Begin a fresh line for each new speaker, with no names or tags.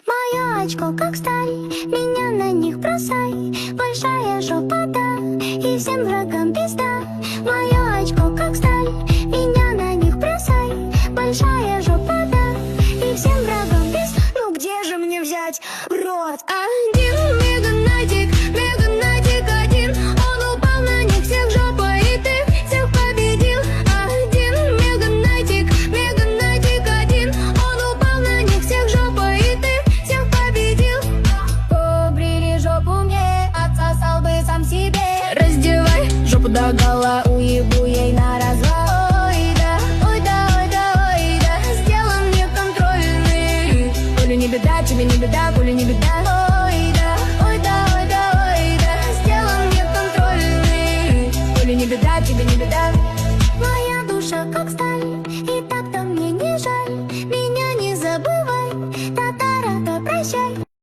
Мое очко как сталь, меня на них бросай. Большая жопа, да, и всем врагам пизда. Мое очко как сталь, меня на них бросай. Большая жопа, да, и всем врагам пизда. Ну где же мне взять рот? Один меганатик, меганатик один. Он упал на них всех жопа, и ты всех победил. Один меганатик, меганатик один. Он упал на них всех жопа, и ты всех победил. Побрили жопу мне, отсосал бы сам себе. Раздевай жопу до гола, уебу ей на развал. Ой да, ой да, ой да, ой да. Сделан мне контрольный. Коли не беда, тебе не беда, коли не беда.